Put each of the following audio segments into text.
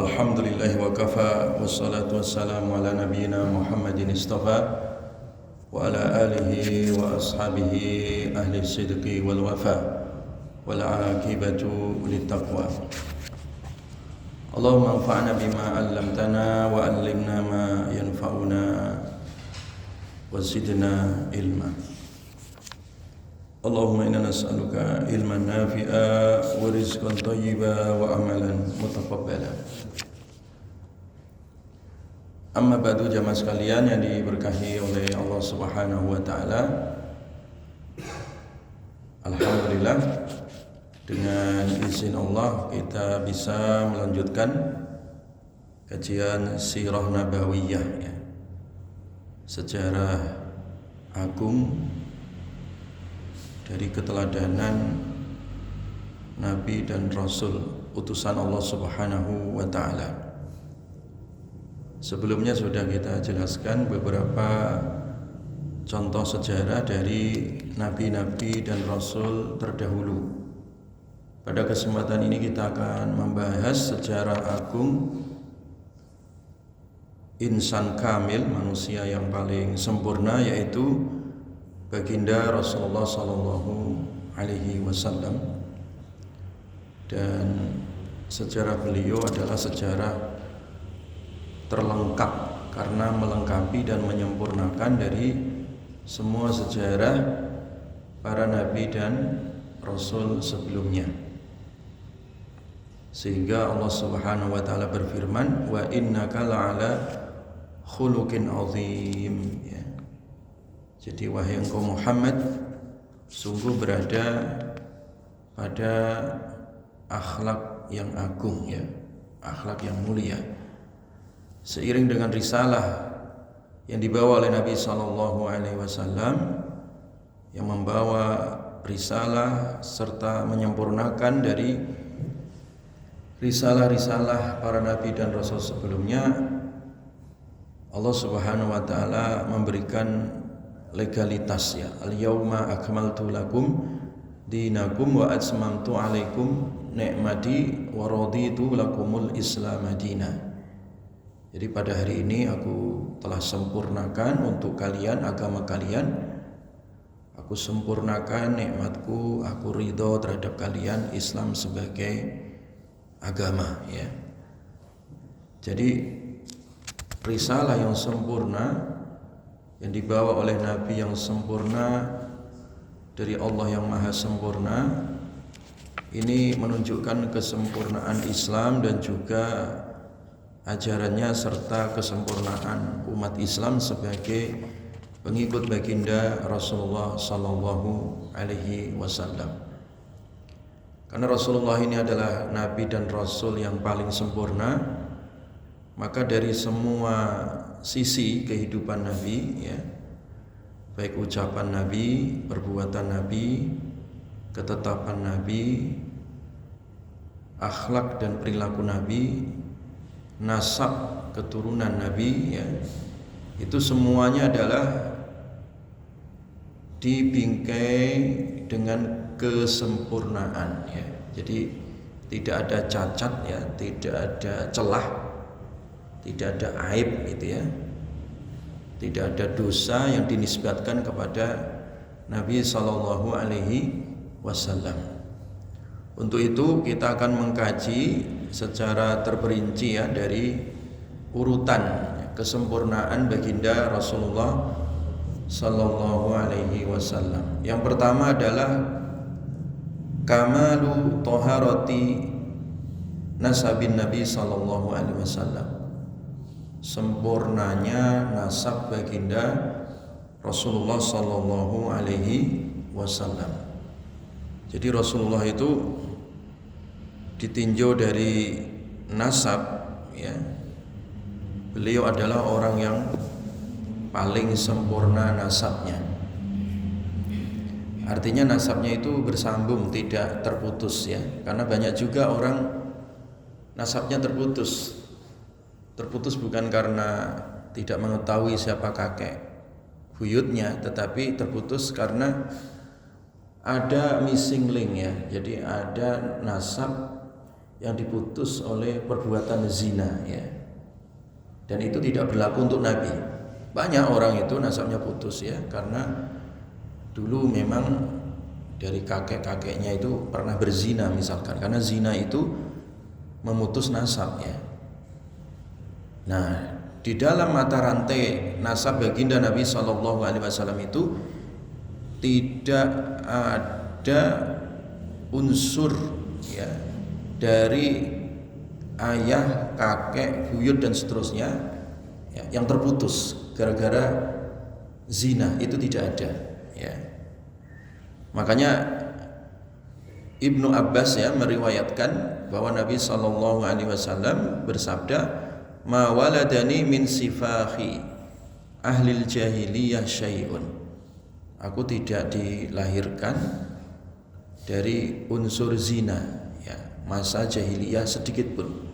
Alhamdulillah wa kafa wassalatu wassalamu ala nabiyyina Muhammadin istafa wa ala alihi wa ashabihi ahli sidqi wal wafa wal aqibatu littaqwa. Allahumma anfa'na bima 'allamtana wa 'allimna ma yanfa'una wa zidna ilma. Allahumma inna nas'aluka ilman nafi'a wa rizqan thayyiba wa amalan mutaqabbala. Amma ba'du, jamaah sekalian yang diberkahi oleh Allah Subhanahu wa taala. Alhamdulillah, dengan izin Allah kita bisa melanjutkan kajian sirah nabawiyah ya. Sejarah agung dari keteladanan Nabi dan Rasul utusan Allah Subhanahu wa ta'ala. Sebelumnya sudah kita jelaskan beberapa contoh sejarah dari Nabi-Nabi dan Rasul terdahulu. Pada kesempatan ini kita akan membahas sejarah agung insan kamil, manusia yang paling sempurna, yaitu baginda Rasulullah Sallallahu Alaihi Wasallam. Dan sejarah beliau adalah sejarah terlengkap karena melengkapi dan menyempurnakan dari semua sejarah para nabi dan rasul sebelumnya. Sehingga Allah Subhanahu wa taala berfirman, wa innaka la'ala khuluqin azim ya. Jadi wahai engkau Muhammad, sungguh berada pada akhlak yang agung ya, akhlak yang mulia. Seiring dengan risalah yang dibawa oleh Nabi sallallahu alaihi wasallam, yang membawa risalah serta menyempurnakan dari risalah-risalah para nabi dan rasul sebelumnya, Allah Subhanahu wa taala memberikan legalitas ya. Al-yauma akmaltu lakum dinakum wa atmamtu alaikum ni'mati wa raditu lakumul islam madina. Jadi pada hari ini aku telah sempurnakan untuk kalian agama kalian. Aku sempurnakan nikmatku, aku ridho terhadap kalian Islam sebagai agama ya. Jadi risalah yang sempurna yang dibawa oleh Nabi yang sempurna dari Allah yang maha sempurna, ini menunjukkan kesempurnaan Islam dan juga ajarannya serta kesempurnaan umat Islam sebagai pengikut baginda Rasulullah Sallallahu Alaihi Wasallam. Karena Rasulullah ini adalah Nabi dan Rasul yang paling sempurna, maka dari semua sisi kehidupan Nabi ya, baik ucapan Nabi, perbuatan Nabi, ketetapan Nabi, akhlak dan perilaku Nabi, nasab keturunan Nabi ya, itu semuanya adalah dibingkai dengan kesempurnaan ya. Jadi tidak ada cacat ya, tidak ada celah, tidak ada aib gitu ya. Tidak ada dosa yang dinisbatkan kepada Nabi sallallahu alaihi wasallam. Untuk itu kita akan mengkaji secara terperinci ya dari urutan kesempurnaan baginda Rasulullah sallallahu alaihi wasallam. Yang pertama adalah kamalu taharati nasabin Nabi sallallahu alaihi wasallam. Sempurnanya nasab baginda Rasulullah sallallahu alaihi wasallam. Jadi Rasulullah itu ditinjau dari nasab ya. Beliau adalah orang yang paling sempurna nasabnya. Artinya nasabnya itu bersambung, tidak terputus ya. Karena banyak juga orang nasabnya terputus. Terputus bukan karena tidak mengetahui siapa kakek buyutnya, tetapi terputus karena ada missing link ya. Jadi ada nasab yang diputus oleh perbuatan zina ya. Dan itu tidak berlaku untuk Nabi. Banyak orang itu nasabnya putus ya, karena dulu memang dari kakek-kakeknya itu pernah berzina misalkan, karena zina itu memutus nasab ya. Nah, di dalam mata rantai nasab baginda Nabi SAW itu tidak ada unsur ya dari ayah, kakek, buyut dan seterusnya ya, yang terputus gara-gara zina, itu tidak ada ya. Makanya Ibnu Abbas ya meriwayatkan bahwa Nabi SAW bersabda, "Ma waladani min sifahi ahlil jahiliyah syai'un." Aku tidak dilahirkan dari unsur zina ya, masa jahiliyah sedikit pun.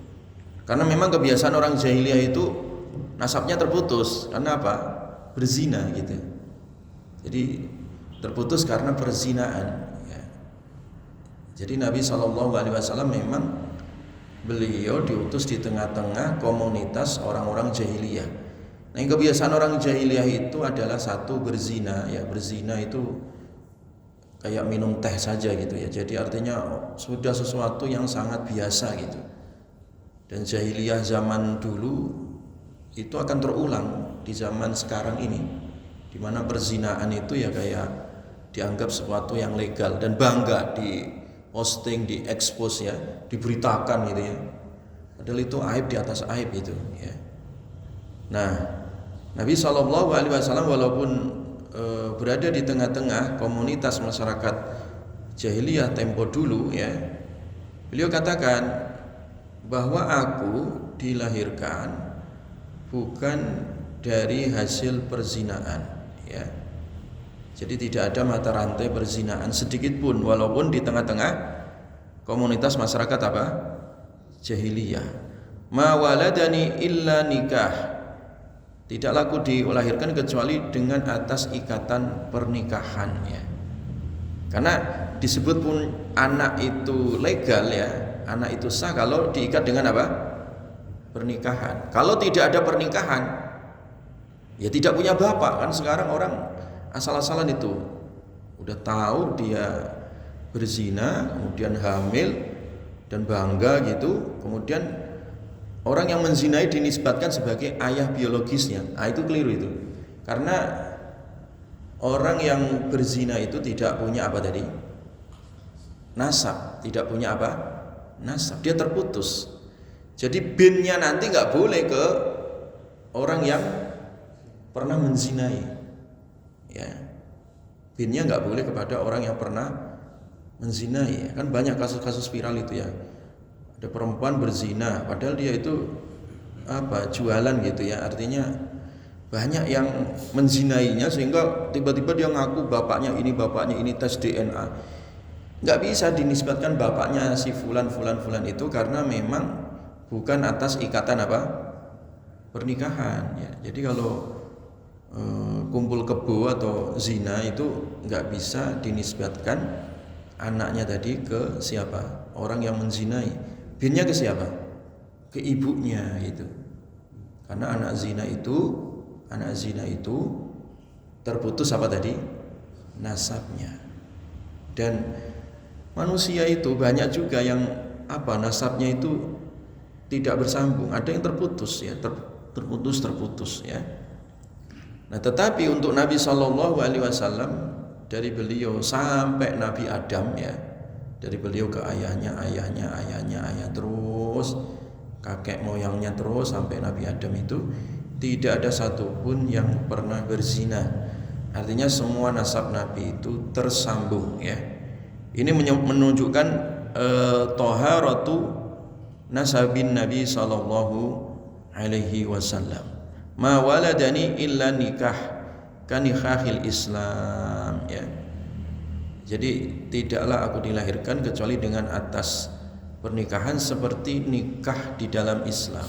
Karena memang kebiasaan orang jahiliyah itu nasabnya terputus karena apa? Berzina gitu. Jadi terputus karena perzinaan ya. Jadi Nabi SAW memang beliau diutus di tengah-tengah komunitas orang-orang jahiliyah. Nah, yang kebiasaan orang jahiliyah itu adalah satu, berzina ya. Berzina itu kayak minum teh saja gitu ya. Jadi artinya sudah sesuatu yang sangat biasa gitu. Dan jahiliyah zaman dulu itu akan terulang di zaman sekarang ini, di mana perzinaan itu ya kayak dianggap sesuatu yang legal dan bangga di posting, di expose ya, diberitakan gitu ya. Padahal itu aib di atas aib itu ya. Nah, Nabi SAW walaupun berada di tengah-tengah komunitas masyarakat jahiliyah tempo dulu ya, beliau katakan bahwa aku dilahirkan bukan dari hasil perzinaan ya. Jadi tidak ada mata rantai perzinaan sedikit pun walaupun di tengah-tengah komunitas masyarakat apa? Jahiliyah. Ma waladani illa nikah. Tidaklah aku dilahirkan kecuali dengan atas ikatan pernikahan ya. Karena disebut pun anak itu legal ya. Anak itu sah kalau diikat dengan apa? Pernikahan. Kalau tidak ada pernikahan, ya tidak punya bapak. Kan sekarang orang asal-asalan itu udah tahu dia berzina, kemudian hamil dan bangga gitu, kemudian orang yang menzinai dinisbatkan sebagai ayah biologisnya. Nah, itu keliru itu. Karena orang yang berzina itu tidak punya apa tadi? Nasab, tidak punya apa? Nasab, dia terputus. Jadi binnya nanti nggak boleh ke orang yang pernah menzinai, ya. Binnya nggak boleh kepada orang yang pernah menzinai. Kan banyak kasus-kasus viral itu ya. Ada perempuan berzina, padahal dia itu apa? Jualan gitu ya. Artinya banyak yang menzinainya sehingga tiba-tiba dia ngaku bapaknya ini, tes DNA. Nggak bisa dinisbatkan bapaknya si fulan itu karena memang bukan atas ikatan apa? Pernikahan ya. Jadi kalau kumpul kebo atau zina itu nggak bisa dinisbatkan anaknya tadi ke siapa? Orang yang menzinai. Binnya ke siapa? Ke ibunya itu. Karena anak zina itu terputus apa tadi? Nasabnya. Dan manusia itu banyak juga yang apa? Nasabnya itu tidak bersambung, ada yang terputus ya, terputus ya. Nah, tetapi untuk Nabi SAW dari beliau sampai Nabi Adam ya, dari beliau ke ayahnya terus kakek moyangnya terus sampai Nabi Adam itu tidak ada satupun yang pernah berzina. Artinya semua nasab Nabi itu tersambung ya. Ini menunjukkan thaharatu nasabin Nabi sallallahu alaihi wasallam. Ma waladani illa nikah kanikahil Islam ya. Jadi tidaklah aku dilahirkan kecuali dengan atas pernikahan seperti nikah di dalam Islam.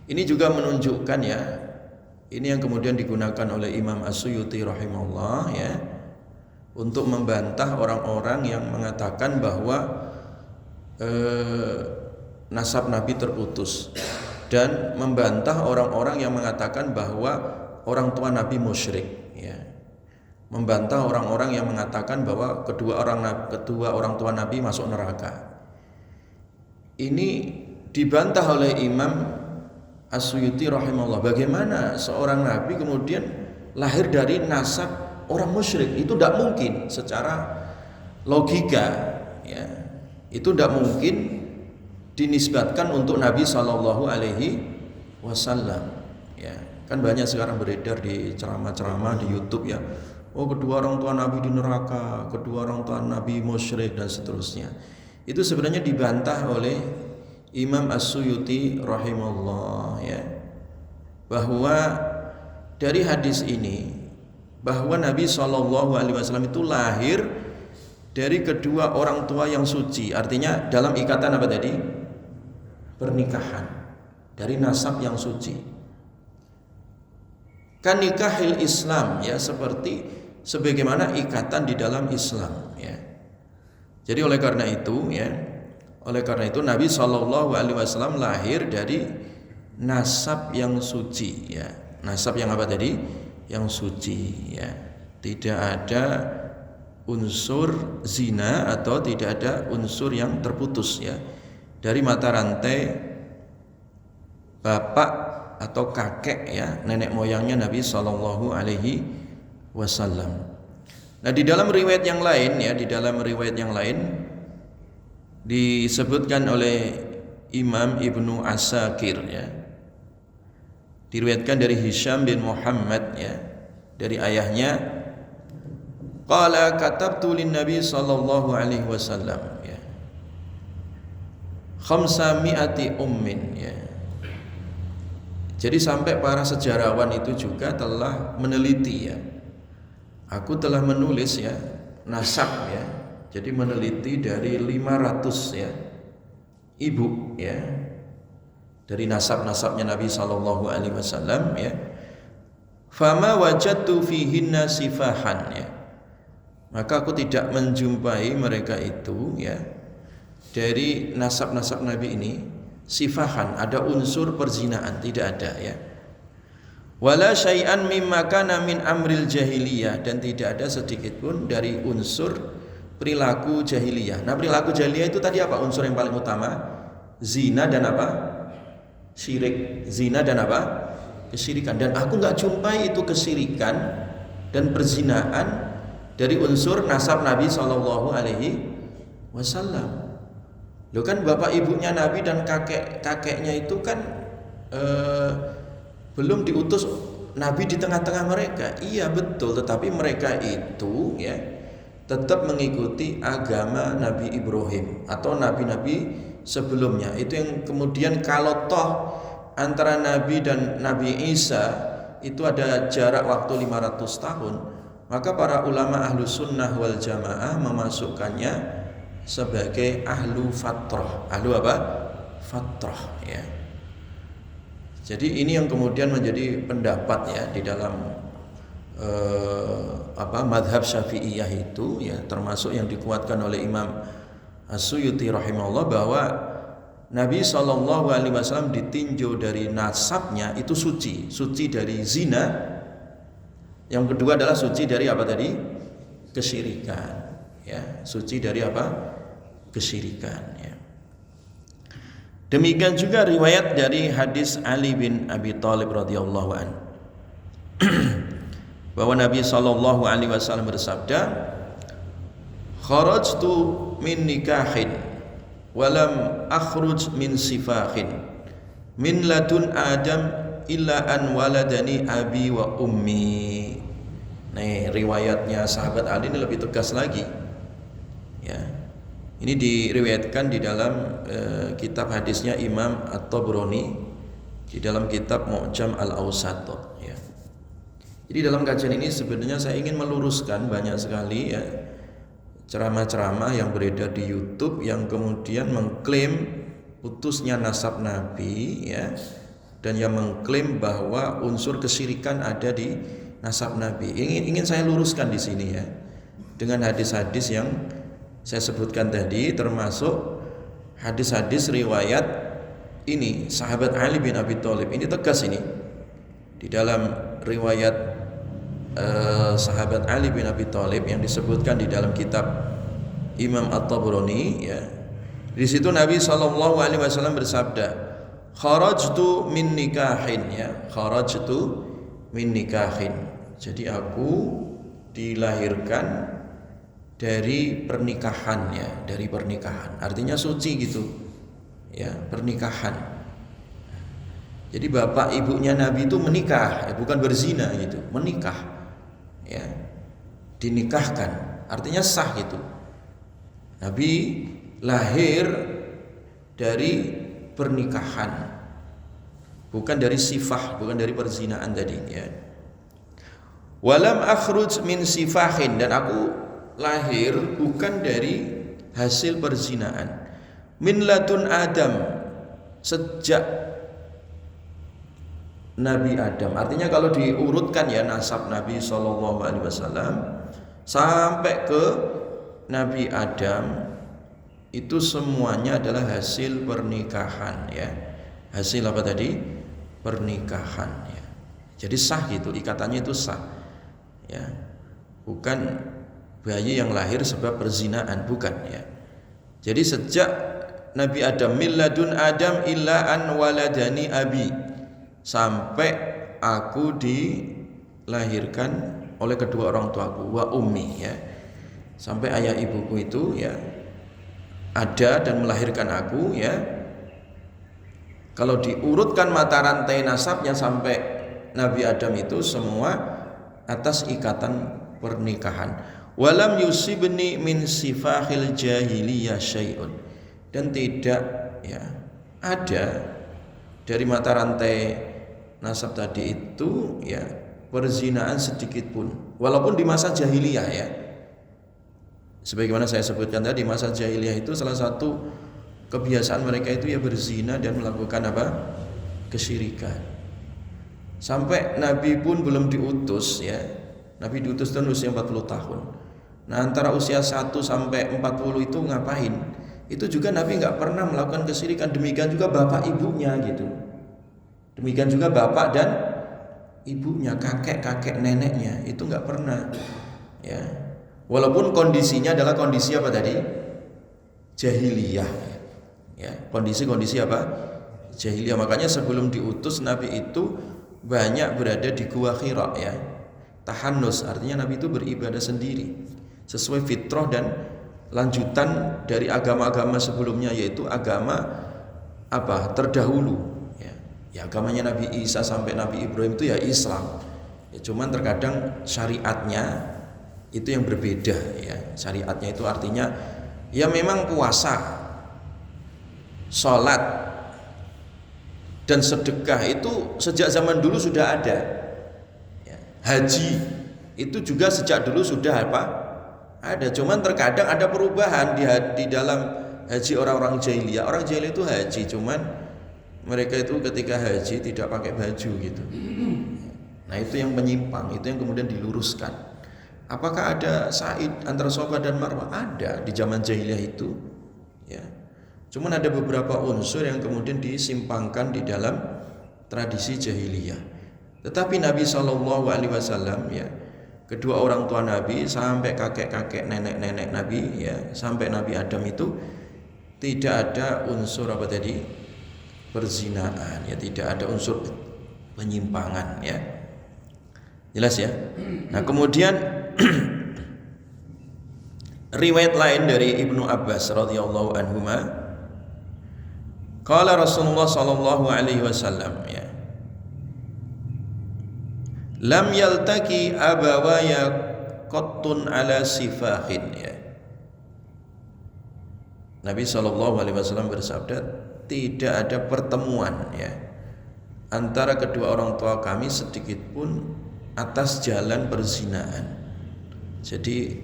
Ini juga menunjukkan ya, ini yang kemudian digunakan oleh Imam As-Suyuti rahimahullah ya, untuk membantah orang-orang yang mengatakan bahwa nasab Nabi terputus dan membantah orang-orang yang mengatakan bahwa orang tua Nabi musyrik, ya. Membantah orang-orang yang mengatakan bahwa kedua orang tua Nabi masuk neraka. Ini dibantah oleh Imam As-Suyuti rahimahullah. Bagaimana seorang nabi kemudian lahir dari nasab orang musyrik? Itu tidak mungkin secara logika, ya. Itu tidak mungkin dinisbatkan untuk Nabi Shallallahu Alaihi Wasallam, ya. Kan banyak sekarang beredar di ceramah-ceramah di YouTube, ya. Oh, kedua orang tua Nabi di neraka, kedua orang tua Nabi musyrik dan seterusnya. Itu sebenarnya dibantah oleh Imam As-Suyuti rahimahullah, ya, bahwa dari hadis ini bahwa Nabi Shallallahu Alaihi Wasallam itu lahir dari kedua orang tua yang suci, artinya dalam ikatan apa tadi? Pernikahan, dari nasab yang suci. Kan nikahil Islam, ya, seperti sebagaimana ikatan di dalam Islam, ya. Jadi oleh karena itu, ya, Nabi Shallallahu Alaihi Wasallam lahir dari nasab yang suci, ya. Nasab yang apa tadi? Yang suci, ya. Tidak ada unsur zina atau tidak ada unsur yang terputus, ya, dari mata rantai bapak atau kakek, ya, nenek moyangnya Nabi Shallallahu Alaihi Wasallam. Nah, di dalam riwayat yang lain, ya, disebutkan oleh Imam Ibnu Asakir, ya, diriwayatkan dari Hisham bin Muhammad, ya, dari ayahnya, qala katabtu lin Nabi sallallahu alaihi wasallam, ya, 500 ummin, ya. Jadi sampai para sejarawan itu juga telah meneliti, ya. Aku telah menulis, ya, nasab, ya. Jadi meneliti dari 500, ya, ibu, ya, dari nasab-nasabnya Nabi sallallahu alaihi wasallam, ya. Fama wajadtu fihinna sifahan, ya. Maka aku tidak menjumpai mereka itu, ya, dari nasab-nasab Nabi ini sifahan, ada unsur perzinaan, tidak ada, ya. Wala syai'an mimma kana min amril jahiliyah, dan tidak ada sedikit pun dari unsur perilaku jahiliyah. Nah, perilaku jahiliyah itu tadi apa? Unsur yang paling utama zina dan apa? Syirik. Zina dan apa? Kesyirikan. Dan aku nggak jumpai itu kesyirikan dan perzinaan dari unsur nasab Nabi Shallallahu Alaihi Wasallam. Loh, kan bapak ibunya Nabi dan kakeknya itu kan belum diutus Nabi di tengah-tengah mereka. Iya betul, tetapi mereka itu, ya, tetap mengikuti agama Nabi Ibrahim atau nabi-nabi sebelumnya. Itu yang kemudian kalau toh antara Nabi dan Nabi Isa itu ada jarak waktu 500 tahun, maka para ulama ahlu sunnah wal jamaah memasukkannya sebagai ahlu fatrah. Ahlu apa? Fatrah, ya. Jadi ini yang kemudian menjadi pendapat, ya, di dalam madhab Syafi'iyah itu, ya, termasuk yang dikuatkan oleh Imam As-Suyuti rahimahullah, bahwa Nabi Shallallahu Alaihi Wasallam ditinjau dari nasabnya itu suci dari zina. Yang kedua adalah suci dari apa tadi? Kesyirikan, ya, suci dari apa? Kesyirikan, ya. Demikian juga riwayat dari hadis Ali bin Abi Thalib radhiyallahu an bahwa Nabi Shallallahu Alaihi Wasallam bersabda, kharajtu min nikahin walam akhruj min sifahin min ladun adam illa an waladani abi wa ummi. Nah, riwayatnya sahabat Ali ini lebih tegas lagi, ya. Ini diriwayatkan di dalam kitab hadisnya Imam At-Tabrani di dalam kitab Mu'jam Al-Awsat, ya. Jadi dalam kajian ini sebenarnya saya ingin meluruskan banyak sekali, ya, ceramah-ceramah yang beredar di YouTube yang kemudian mengklaim putusnya nasab Nabi, ya, dan yang mengklaim bahwa unsur kesyirikan ada di nasab Nabi. Ingin saya luruskan di sini, ya, dengan hadis-hadis yang saya sebutkan tadi, termasuk hadis-hadis riwayat ini sahabat Ali bin Abi Thalib ini tegas ini di dalam riwayat sahabat Ali bin Abi Thalib yang disebutkan di dalam kitab Imam At-Tabrani ya. Di situ Nabi SAW bersabda, kharajtu min nikahin ya, kharajtu min nikahin. Jadi aku dilahirkan dari pernikahan ya, dari pernikahan. Artinya suci gitu. Ya, pernikahan. Jadi bapak ibunya Nabi itu menikah, ya, bukan berzina gitu, menikah. Ya. Dinikahkan. Artinya sah gitu. Nabi lahir dari pernikahan, bukan dari sifah, bukan dari perzinaan tadi ya. Walam akhruj min sifahin, dan aku lahir bukan dari hasil perzinaan. Min ladun Adam, sejak Nabi Adam. Artinya kalau diurutkan ya nasab Nabi SAW sampai ke Nabi Adam itu semuanya adalah hasil pernikahan ya. Hasil apa tadi? Pernikahan ya. Jadi sah gitu, ikatannya itu sah. Ya. Bukan bayi yang lahir sebab perzinaan, bukan ya. Jadi sejak Nabi Adam, milladun Adam illa an waladani abi, sampai aku dilahirkan oleh kedua orang tuaku, wa ummi ya. Sampai ayah ibuku itu ya ada dan melahirkan aku ya. Kalau diurutkan mata rantai nasabnya sampai Nabi Adam itu semua atas ikatan pernikahan. Walam yusibni min sifahil jahiliyah syai'un, dan tidak ya ada dari mata rantai nasab tadi itu ya perzinaan sedikit pun, walaupun di masa jahiliyah ya. Sebagaimana saya sebutkan tadi, masa jahiliyah itu salah satu kebiasaan mereka itu ya berzina dan melakukan apa? Kesyirikan. Sampai Nabi pun belum diutus ya. Nabi diutus dan usia 40 tahun. Nah, antara usia 1 sampai 40 itu ngapain? Itu juga Nabi enggak pernah melakukan kesyirikan. Demikian juga bapak ibunya gitu. Demikian juga bapak dan ibunya, kakek neneknya itu enggak pernah ya. Walaupun kondisinya adalah kondisi apa tadi? Jahiliyah. Ya, kondisi-kondisi apa? Jahiliyah. Makanya sebelum diutus Nabi itu banyak berada di Gua Hira ya. Tahannus, artinya Nabi itu beribadah sendiri sesuai fitrah dan lanjutan dari agama-agama sebelumnya, yaitu agama apa? Terdahulu ya. Ya, agamanya Nabi Isa sampai Nabi Ibrahim itu ya Islam. Ya, cuman terkadang syariatnya itu yang berbeda ya. Syariatnya itu artinya ya memang puasa, sholat dan sedekah itu sejak zaman dulu sudah ada ya. Haji itu juga sejak dulu sudah apa? Ada. Cuman terkadang ada perubahan di dalam haji orang-orang jahiliyah. Orang jahiliyah itu haji, cuman mereka itu ketika haji tidak pakai baju gitu. Nah, itu yang menyimpang, itu yang kemudian diluruskan. Apakah ada sa'i antara Safa dan Marwah? Ada di zaman jahiliyah itu ya. Cuman ada beberapa unsur yang kemudian disimpangkan di dalam tradisi jahiliyah. Tetapi Nabi SAW ya, kedua orang tua Nabi sampai kakek-kakek, nenek-nenek Nabi ya, sampai Nabi Adam itu tidak ada unsur apa tadi? Perzinaan ya, tidak ada unsur penyimpangan ya. Jelas ya? Nah, kemudian riwayat lain dari Ibnu Abbas radhiyallahu anhuma, qala Rasulullah sallallahu alaihi wasallam ya, lam yaltaki abawaya qattun ala sifahin ya. Nabi sallallahu alaihi wasallam bersabda, tidak ada pertemuan ya antara kedua orang tua kami sedikit pun atas jalan perzinaan. Jadi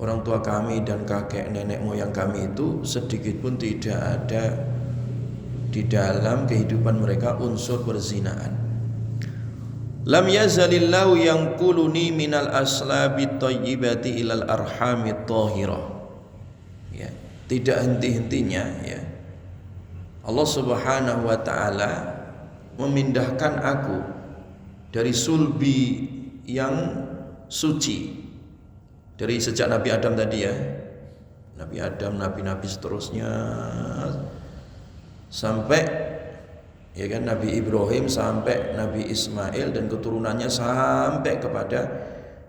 orang tua kami dan kakek nenek moyang kami itu sedikit pun tidak ada di dalam kehidupan mereka unsur perzinaan. Lam yazalillahu yanquluni minal aslabi thayyibati ilal arhamit thahirah. Ya, tidak henti-hentinya ya Allah Subhanahu wa taala memindahkan aku dari sulbi yang suci, dari sejak Nabi Adam tadi ya, Nabi Adam, nabi-nabi seterusnya, sampai ya kan Nabi Ibrahim, sampai Nabi Ismail dan keturunannya sampai kepada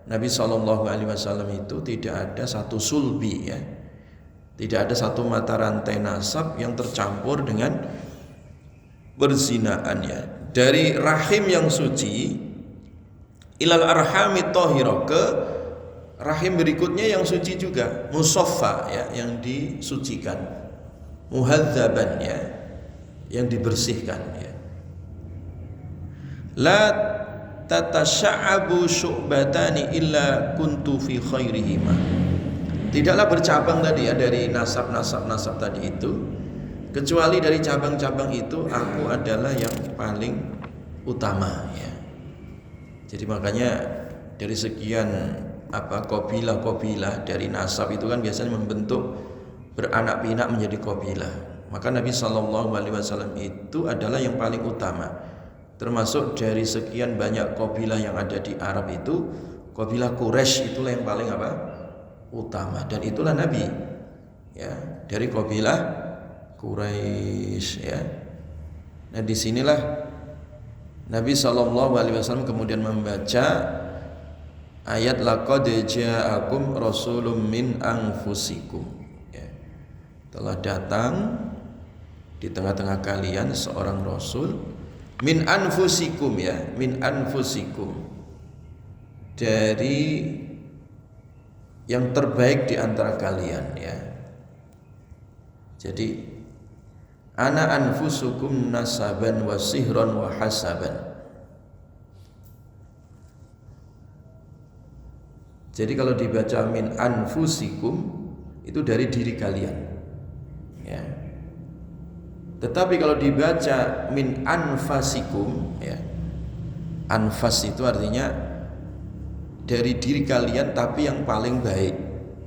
Nabi Shallallahu Alaihi Wasallam, itu tidak ada satu sulbi ya, tidak ada satu mata rantai nasab yang tercampur dengan perzinaan ya. Dari rahim yang suci ilal arhamit thahira, ke rahim berikutnya yang suci juga, musaffa ya, yang disucikan, muhadzaban ya, yang dibersihkan ya. La tatasya'abu syu'batani illa kuntu fi khairihima. Tidaklah bercabang tadi ya dari nasab tadi itu, kecuali dari cabang-cabang itu aku adalah yang paling utama ya. Jadi makanya dari sekian qabilah dari nasab itu kan biasanya membentuk beranak pinak menjadi qabilah. Maka Nabi Shallallahu Alaihi Wasallam itu adalah yang paling utama, termasuk dari sekian banyak qabilah yang ada di Arab itu, qabilah Quraisy itulah yang paling utama, dan itulah Nabi ya, dari qabilah Quraisy ya. Nah disinilah Nabi Shallallahu Alaihi Wasallam kemudian membaca ayat laqad ja'akum rasulun min anfusikum ya. Telah datang di tengah-tengah kalian seorang rasul min anfusikum ya, min anfusikum, dari yang terbaik di antara kalian ya. Jadi ana anfusukum nasaban wa sihran wa hasaban. Jadi kalau dibaca min anfusikum itu dari diri kalian ya. Tetapi kalau dibaca min anfasikum ya, anfas itu artinya dari diri kalian tapi yang paling baik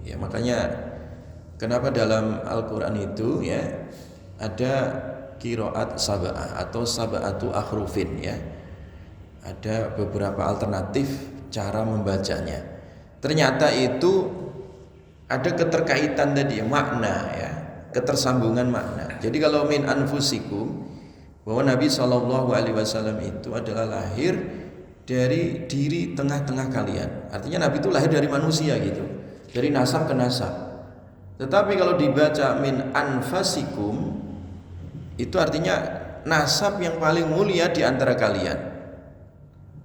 ya. Makanya kenapa dalam Al-Quran itu ya ada qiraat sab'ah atau sab'atu akhrufin ya, ada beberapa alternatif cara membacanya. Ternyata itu ada keterkaitan tadi ya, makna ya, ketersambungan makna. Jadi kalau min anfusikum, bahwa Nabi Shallallahu Alaihi Wasallam itu adalah lahir dari diri tengah-tengah kalian. Artinya Nabi itu lahir dari manusia gitu, dari nasab ke nasab. Tetapi kalau dibaca min anfasikum, itu artinya nasab yang paling mulia di antara kalian.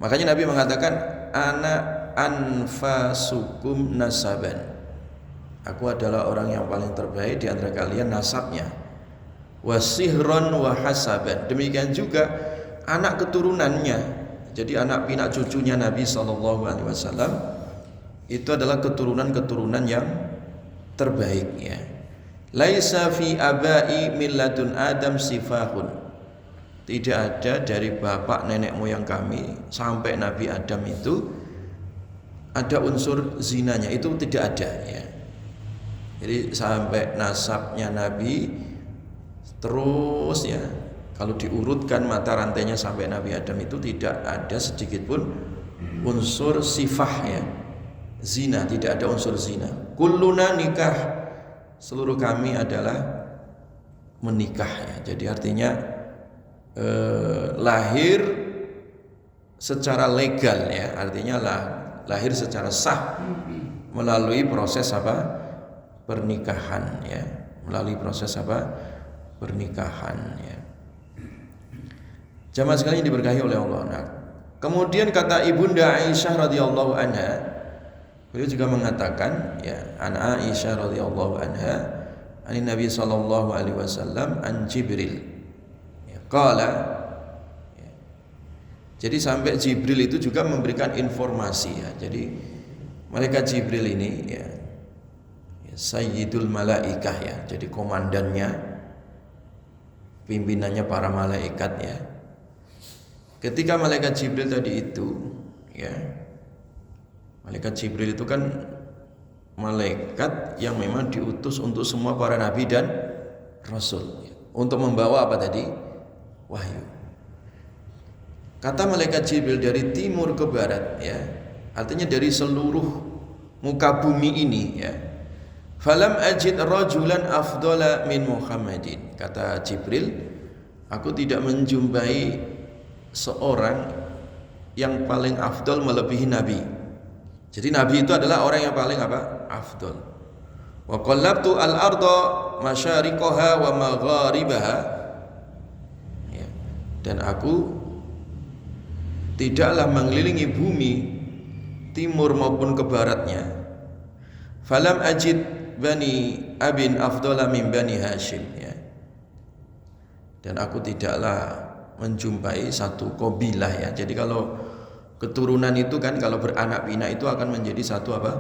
Makanya Nabi mengatakan ana anfasukum nasaban, aku adalah orang yang paling terbaik di antara kalian nasabnya. Wasihron wa hasaban, demikian juga anak keturunannya. Jadi anak pinak cucunya Nabi Shallallahu Alaihi Wasallam itu adalah keturunan-keturunan yang terbaik ya. Laisa fi abai milladun Adam sifahun, tidak ada dari bapak nenek moyang kami sampai Nabi Adam itu ada unsur zinanya, itu tidak ada ya. Jadi sampai nasabnya Nabi terus ya, kalau diurutkan mata rantainya sampai Nabi Adam itu tidak ada sedikit pun unsur sifah ya, zina, tidak ada unsur zina. Kulluna nikah, seluruh kami adalah menikah ya. Jadi artinya lahir secara legal ya, artinya lahir secara sah melalui proses pernikahan ya, melalui proses pernikahan ya. Jamaah sekalian yang diberkahi oleh Allah. Nah, kemudian kata Ibunda Aisyah radhiyallahu anha, beliau juga mengatakan ya, an Aisyah radhiyallahu anha, an Nabi sallallahu alaihi wasallam an Jibril. Ya, qala ya. Jadi sampai Jibril itu juga memberikan informasi ya. Jadi malaikat Jibril ini ya, Sayyidul Malaikah ya, jadi komandannya, pimpinannya para malaikat ya. Ketika malaikat Jibril tadi itu ya, malaikat Jibril itu kan malaikat yang memang diutus untuk semua para nabi dan rasul ya. untuk membawa apa tadi? Wahyu. Kata malaikat Jibril dari timur ke barat, ya. Artinya dari seluruh muka bumi ini, ya. Falam ajid rajulan afdala min Muhammadin. Kata Jibril, aku tidak menjumpai seorang yang paling afdal melebihi Nabi. Jadi Nabi itu adalah orang yang paling apa? Afdal. Wa qallabtu al-arda masyariqaha wa magharibaha. Ya. Dan aku tidaklah mengelilingi bumi timur maupun ke baratnya. Falam ajid bani abin afdala min bani Hashim, ya. Dan aku tidaklah menjumpai satu kabilah, ya. Jadi kalau keturunan itu kan kalau beranak pinak itu akan menjadi satu apa?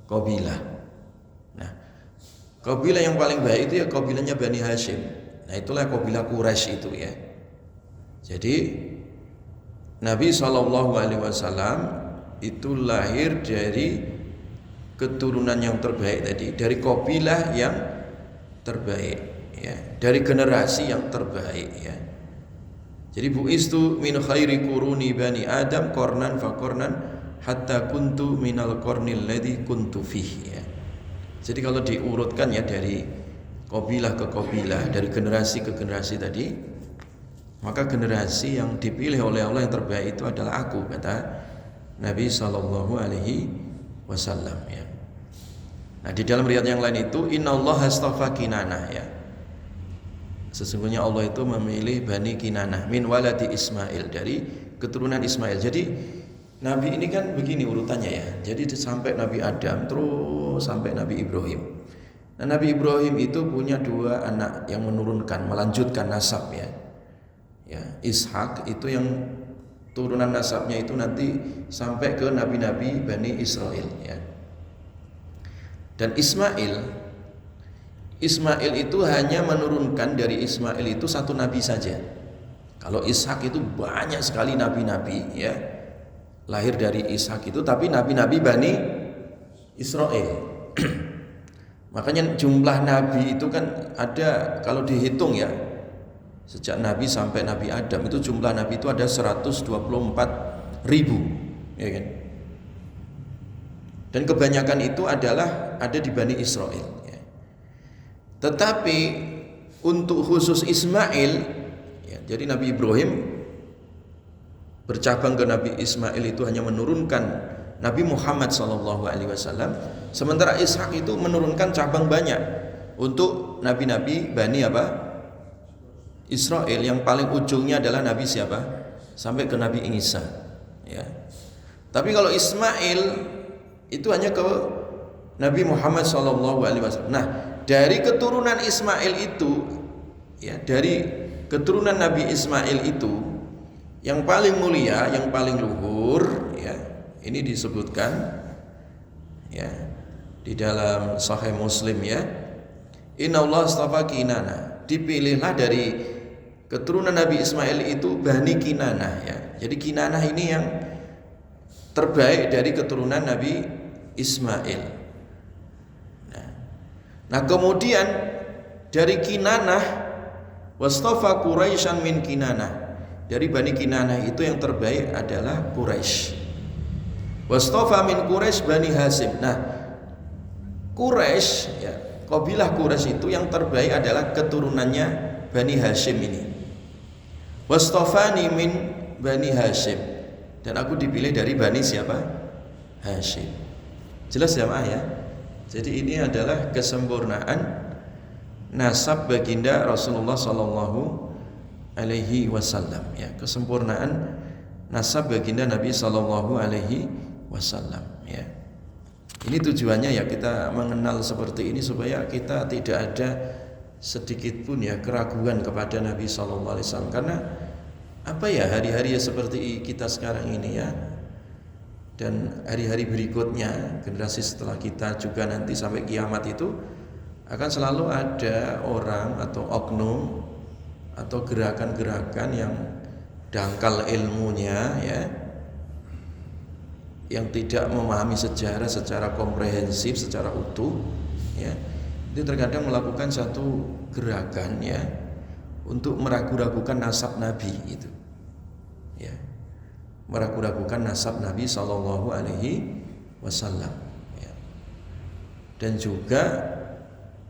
Kabilah. Nah, kabilah yang paling baik itu ya kabilahnya Bani Hashim. Nah, itulah kabilah Quraisy itu, ya. Jadi Nabi SAW itu lahir dari keturunan yang terbaik tadi, dari kabilah yang terbaik, ya, dari generasi yang terbaik, ya. Jadi bu'istu min khairi quruni bani Adam qarnan fa qarnan hatta kuntu minal qarnil ladzi kuntu fih, ya. Jadi kalau diurutkan ya dari kabilah ke kabilah, dari generasi ke generasi tadi, maka generasi yang dipilih oleh Allah yang terbaik itu adalah aku, kata Nabi sallallahu alaihi wasallam, ya. Nah, di dalam riwayat yang lain itu innallaha astafa Kinanah, ya. Sesungguhnya Allah itu memilih Bani Kinanah min waladi Ismail, dari keturunan Ismail. Jadi Nabi ini kan begini urutannya, ya. Jadi sampai Nabi Adam terus sampai Nabi Ibrahim. Nah, Nabi Ibrahim itu punya dua anak yang menurunkan, melanjutkan nasab, ya. Ya, Ishak itu yang turunan nasabnya itu nanti sampai ke nabi-nabi Bani Israel, ya. Dan Ismail itu hanya menurunkan dari Ismail itu satu nabi saja. Kalau Ishak itu banyak sekali nabi-nabi, ya, lahir dari Ishak itu, tapi nabi-nabi Bani Israel. Makanya jumlah nabi itu kan ada, kalau dihitung ya, sejak Nabi sampai Nabi Adam itu jumlah Nabi itu ada 124.000, ya kan? Dan kebanyakan itu adalah ada di Bani Israel, ya. Tetapi untuk khusus Ismail, ya, jadi Nabi Ibrahim bercabang ke Nabi Ismail itu hanya menurunkan Nabi Muhammad SAW, sementara Ishak itu menurunkan cabang banyak untuk nabi-nabi Bani apa? Israel, yang paling ujungnya adalah Nabi siapa? Sampai ke Nabi Isa, ya. Tapi kalau Ismail itu hanya ke Nabi Muhammad SAW. Nah, dari keturunan Ismail itu, ya, dari keturunan Nabi Ismail itu yang paling mulia, yang paling luhur, ya, ini disebutkan, ya, di dalam Sahih Muslim, ya. Innallaha astafa Kinanah, dipilihlah dari keturunan Nabi Ismail itu Bani Kinanah, ya. Jadi Kinanah ini yang terbaik dari keturunan Nabi Ismail. Nah, kemudian dari Kinanah wastafa Quraisyan min Kinanah, dari Bani Kinanah itu yang terbaik adalah Quraisy. Wastafa min Quraisy Bani Hashim. Nah, Quraisy, ya, kabilah Quraisy itu yang terbaik adalah keturunannya Bani Hashim ini. Wastafani min Bani Hashim, dan aku dipilih dari Bani siapa? Hashim. Jelas ya, ya? Jadi ini adalah kesempurnaan nasab baginda Rasulullah sallallahu alaihi wasallam, ya, kesempurnaan nasab baginda Nabi sallallahu alaihi wasallam, ya. Ini tujuannya ya kita mengenal seperti ini supaya kita tidak ada sedikit pun ya keraguan kepada Nabi sallallahu alaihi wasallam. Karena apa ya, hari-hari ya seperti kita sekarang ini, ya, dan hari-hari berikutnya, generasi setelah kita juga nanti sampai kiamat itu akan selalu ada orang atau oknum atau gerakan-gerakan yang dangkal ilmunya, ya, yang tidak memahami sejarah secara komprehensif, secara utuh, ya. Itu terkadang melakukan satu gerakan, ya, untuk meragu-ragukan nasab Nabi itu. Ya. Meragu-ragukan nasab Nabi sallallahu alaihi wasallam. Ya. Dan juga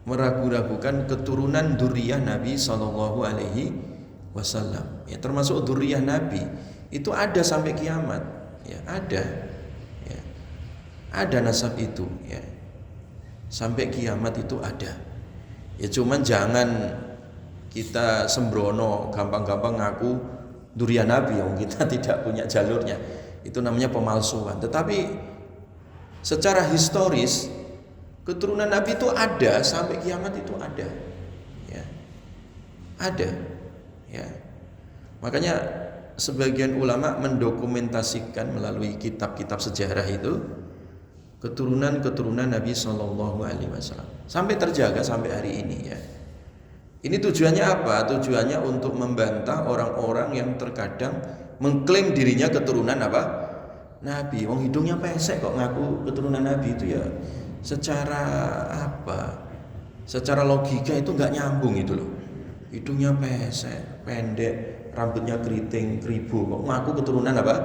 meragu-ragukan keturunan dzurriyyah Nabi sallallahu alaihi wasallam. Ya, termasuk dzurriyyah Nabi itu ada sampai kiamat. Ya, ada. Ya. Ada nasab itu, ya. Sampai kiamat itu ada. Ya cuman jangan kita sembrono gampang-gampang ngaku dzurriyyah Nabi yang kita tidak punya jalurnya. Itu namanya pemalsuan. Tetapi secara historis keturunan Nabi itu ada sampai kiamat itu ada. Ya. Ada. Ya. Makanya sebagian ulama mendokumentasikan melalui kitab-kitab sejarah itu keturunan-keturunan Nabi Shallallahu Alaihi Wasallam sampai terjaga sampai hari ini, ya. Ini tujuannya apa? Tujuannya untuk membantah orang-orang yang terkadang mengklaim dirinya keturunan apa? Nabi. Wong hidungnya pesek kok ngaku keturunan Nabi itu, ya. Secara apa? Secara logika itu nggak nyambung itu loh. Hidungnya pesek, pendek, rambutnya keriting, keribu, kok ngaku keturunan apa?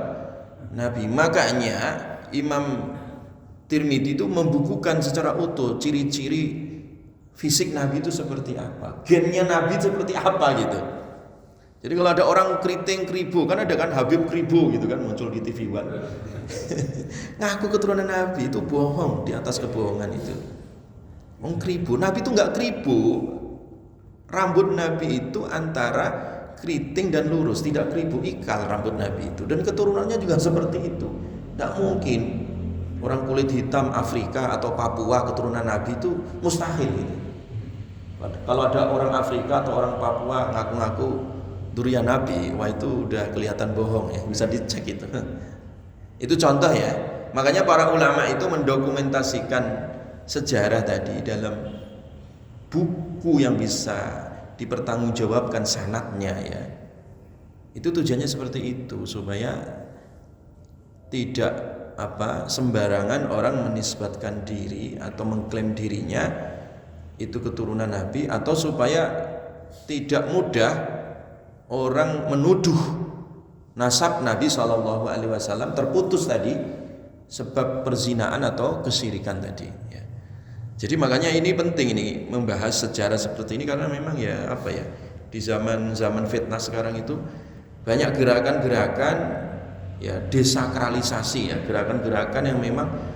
Nabi. Makanya Imam Tirmidzi itu membukukan secara utuh ciri-ciri fisik Nabi itu seperti apa, gennya Nabi seperti apa gitu. Jadi kalau ada orang keriting keribu, kan ada kan Habib keribu gitu kan muncul di TV One. Ngaku keturunan Nabi itu bohong di atas kebohongan itu. Wong keribu, Nabi itu nggak keribu. Rambut Nabi itu antara keriting dan lurus, tidak keribu, ikal rambut Nabi itu. Dan keturunannya juga seperti itu. Tidak mungkin orang kulit hitam Afrika atau Papua keturunan Nabi itu mustahil gitu. Kalau ada orang Afrika atau orang Papua ngaku-ngaku dzurriyyah Nabi, wah itu udah kelihatan bohong, ya, bisa dicek itu. Itu contoh, ya. Makanya para ulama itu mendokumentasikan sejarah tadi dalam buku yang bisa dipertanggungjawabkan sanadnya, ya. Itu tujuannya seperti itu supaya tidak sembarangan orang menisbatkan diri atau mengklaim dirinya itu keturunan Nabi, atau supaya tidak mudah orang menuduh nasab Nabi SAW terputus tadi sebab perzinaan atau kesyirikan tadi, ya. Jadi makanya ini penting ini membahas sejarah seperti ini, karena memang ya di zaman fitnah sekarang itu banyak gerakan-gerakan, ya, desakralisasi, ya, gerakan-gerakan yang memang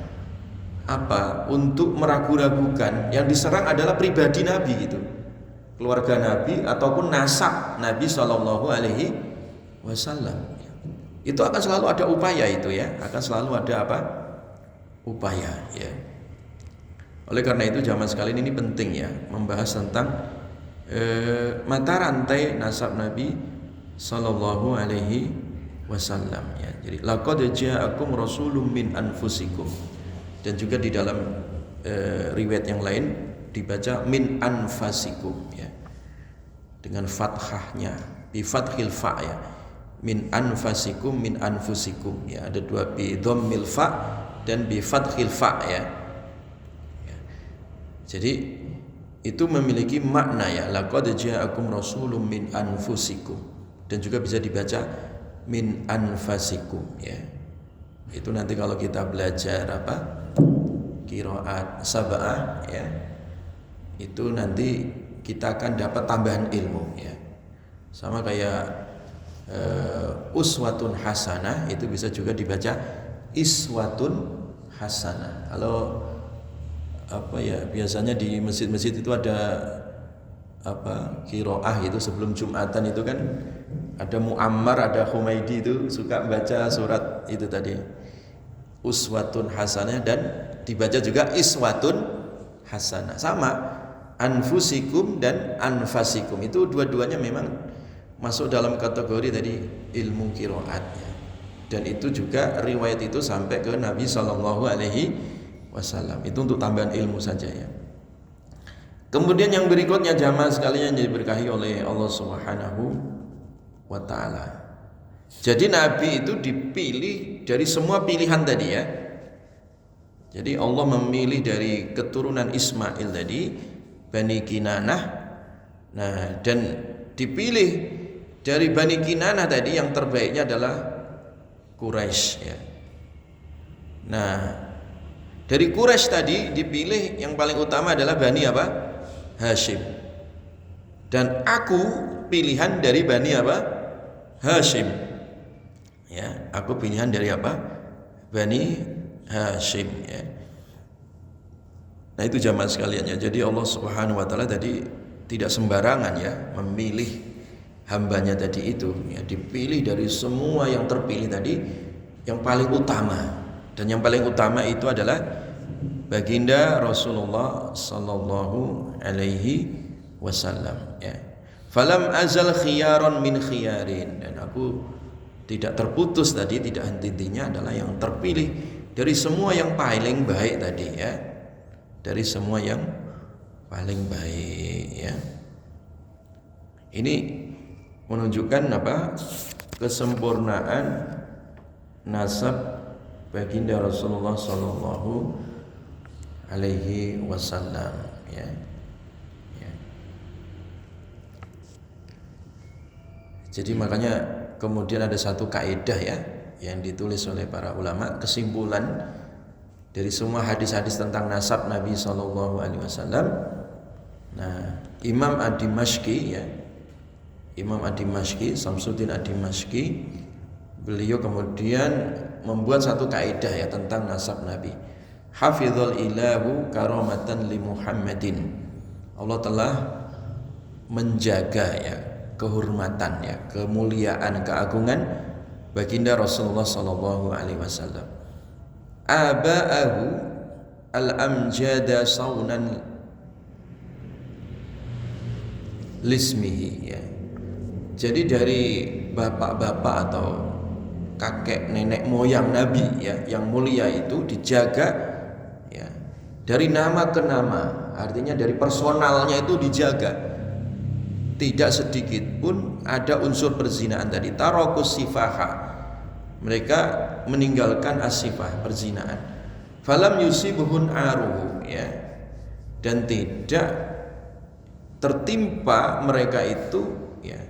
untuk meragu-ragukan. Yang diserang adalah pribadi Nabi gitu, keluarga Nabi ataupun nasab Nabi Shallallahu Alaihi Wasallam. Itu akan selalu ada upaya itu, ya, akan selalu ada upaya, ya. Oleh karena itu zaman sekalian ini penting, ya, membahas tentang mata rantai nasab Nabi Shallallahu Alaihi Wasallam, ya. Jadi laqad ja'akum rasulun min anfusikum, dan juga di dalam riwayat yang lain dibaca min anfasikum, ya, dengan fathahnya, bi fathil fa, ya, min anfasikum, min anfusikum, ya, ada dua, bi dhammil fa dan bi fathil fa, ya. Jadi itu memiliki makna, ya, laqad ja'akum rasulun min anfusikum, dan juga bisa dibaca min anfasikum, ya. Itu nanti kalau kita belajar qiraat sab'ah, ya, itu nanti kita akan dapat tambahan ilmu, ya. Sama kayak uswatun hasanah itu bisa juga dibaca iswatun hasanah. Kalau biasanya di masjid-masjid itu ada qiraah itu sebelum Jumatan itu kan ada Muammar, ada Humaidi itu suka baca surat itu tadi uswatun hasanah, dan dibaca juga iswatun hasanah. Sama anfusikum dan anfasikum, itu dua-duanya memang masuk dalam kategori tadi ilmu qiraatnya. Dan itu juga riwayat itu sampai ke Nabi Sallallahu Alaihi Wasallam. Itu untuk tambahan ilmu saja, ya. Kemudian yang berikutnya jamaah sekalian yang diberkahi oleh Allah Subhanahu wa ta'ala. Jadi Nabi itu dipilih dari semua pilihan tadi, ya. Jadi Allah memilih dari keturunan Ismail tadi, Bani Kinanah, Nah, dan dipilih dari Bani Kinanah tadi yang terbaiknya adalah Quraisy ya. Nah, dari Quraisy tadi dipilih yang paling utama adalah Bani apa? Hashim. Dan aku pilihan dari Bani apa? Hashim. Ya, aku pilihan dari apa? Bani Hashim ya. Nah, itu jamaah sekalian ya. Jadi Allah Subhanahu wa taala tadi tidak sembarangan ya memilih hambanya tadi itu ya, dipilih dari semua yang terpilih tadi yang paling utama. Dan yang paling utama itu adalah baginda Rasulullah sallallahu alaihi wasallam ya. Falam azal khiyaron min khiyarin, dan aku tidak terputus tadi, tidak henti-hentinya adalah yang terpilih dari semua yang paling baik tadi ya. Dari semua yang paling baik ya. Ini menunjukkan apa? Kesempurnaan nasab baginda Rasulullah sallallahu alaihi wasallam ya. Ya. Jadi makanya kemudian ada satu kaidah ya yang ditulis oleh para ulama, kesimpulan dari semua hadis-hadis tentang nasab Nabi sallallahu alaihi wasallam. Nah, Imam Ad-Dimashqi ya. Imam Ad-Dimashqi, Samsuddin Ad-Dimashqi, beliau kemudian membuat satu kaidah ya tentang nasab Nabi. Hafizul ilahu karamatan li Muhammadin. Allah telah menjaga ya kehormatan ya, kemuliaan, keagungan baginda Rasulullah sallallahu alaihi wasallam. Aba'ahu al-amjada saunan lismihi ya. Jadi dari bapak-bapak atau kakek nenek moyang Nabi ya yang mulia itu dijaga ya dari nama ke nama, artinya dari personalnya itu dijaga, tidak sedikit pun ada unsur perzinaan tadi. Tarakus sifaha, mereka meninggalkan asifah perzinaan. Falam yusibuhun aruhu ya, dan tidak tertimpa mereka itu ya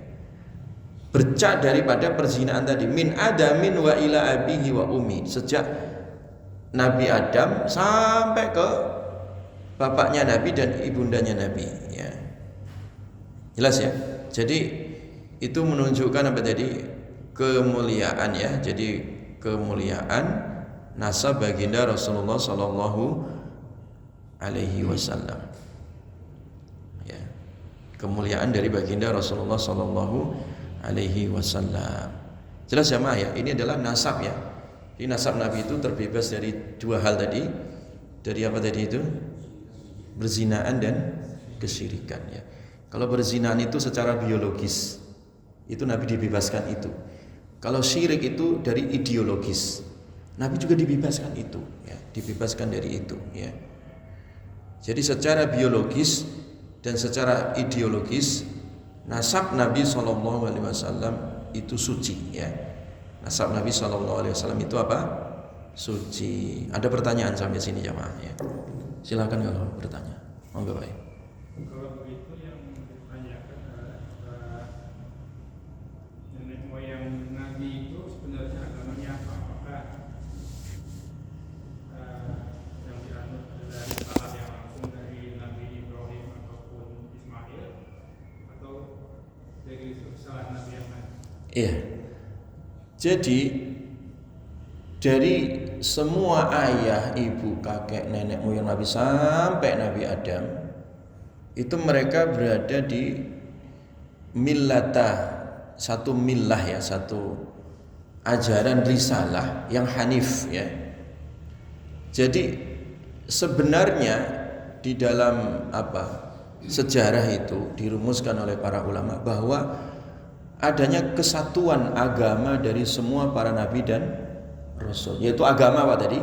bercak daripada perzinaan tadi, min adamin wa ila abihi wa ummi, sejak Nabi Adam sampai ke bapaknya Nabi dan ibundanya Nabi ya. Jelas ya. Jadi itu menunjukkan apa tadi? Kemuliaan ya. Jadi kemuliaan nasab baginda Rasulullah sallallahu alaihi wasallam. Ya. Kemuliaan dari baginda Rasulullah sallallahu alaihi wasallam. Jelas jamaah ya, ini adalah nasab ya. Ini nasab Nabi itu terbebas dari dua hal tadi. Dari apa tadi itu? Berzinaan dan kesyirikan ya. Kalau berzinaan itu secara biologis, itu Nabi dibebaskan itu. Kalau syirik itu dari ideologis, Nabi juga dibebaskan itu ya, dibebaskan dari itu ya. Jadi secara biologis dan secara ideologis nasab Nabi SAW itu suci ya. Nasab Nabi SAW itu apa? Suci. Ada pertanyaan sampai sini jamaah ya? Silakan kalau bertanya. Monggo baik. Kalau begitu yang ditanyakan nenek moyang Nabi itu sebenarnya agamanya apa? Apakah yang dianut adalah salah yang langsung dari Nabi Ibrahim ataupun Ismail, atau dari salah Nabi yang lain? Iya. Jadi dari semua ayah, ibu, kakek, nenek moyang Nabi sampai Nabi Adam itu mereka berada di millata, satu millah ya, satu ajaran risalah yang hanif ya. Jadi sebenarnya di dalam apa sejarah itu dirumuskan oleh para ulama bahwa adanya kesatuan agama dari semua para nabi dan rasul, yaitu agama apa tadi?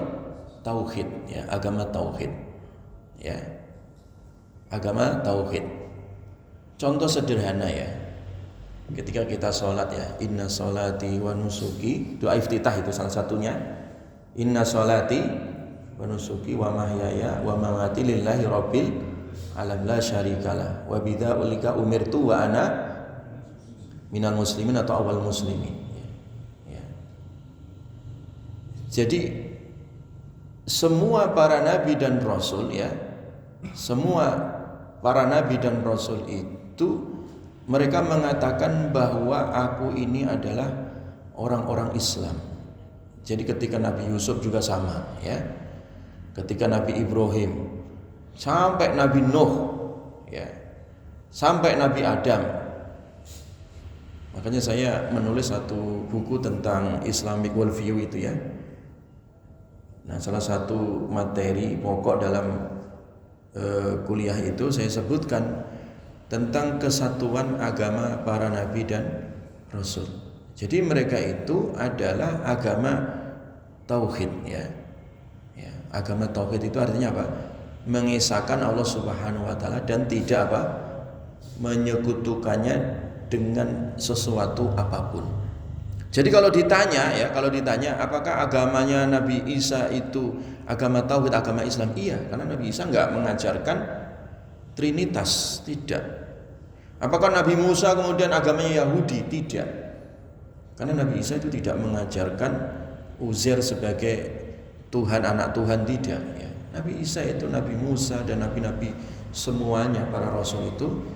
Tauhid ya, agama tauhid ya, agama tauhid. Contoh sederhana ya, ketika kita sholat ya, inna sholati wa nusuki, doa iftitah itu salah satunya, inna sholati wa nusuki wa mahyaya wa mamati lillahi rabbil alam la syarikalah wa bidzalika umirtu wa ana minal muslimin atau awal muslimin. Ya. Jadi semua para nabi dan rasul ya, semua para nabi dan rasul itu mereka mengatakan bahwa aku ini adalah orang-orang Islam. Jadi ketika Nabi Yusuf juga sama ya. Ketika Nabi Ibrahim sampai Nabi Nuh ya, sampai Nabi Adam. Makanya saya menulis satu buku tentang Islamic worldview itu ya. Nah, salah satu materi pokok dalam kuliah itu saya sebutkan tentang kesatuan agama para nabi dan rasul. Jadi mereka itu adalah agama tauhid ya. Ya, agama tauhid itu artinya apa? Mengesahkan Allah Subhanahu wa taala dan tidak apa? Menyekutukannya dengan sesuatu apapun. Jadi kalau ditanya apakah agamanya Nabi Isa itu agama tauhid, agama Islam? Iya, karena Nabi Isa enggak mengajarkan Trinitas, tidak. Apakah Nabi Musa kemudian agamanya Yahudi? Tidak. Karena Nabi Isa itu tidak mengajarkan Uzair sebagai Tuhan, anak Tuhan, tidak ya. Nabi Isa itu Nabi Musa dan nabi-nabi semuanya para rasul itu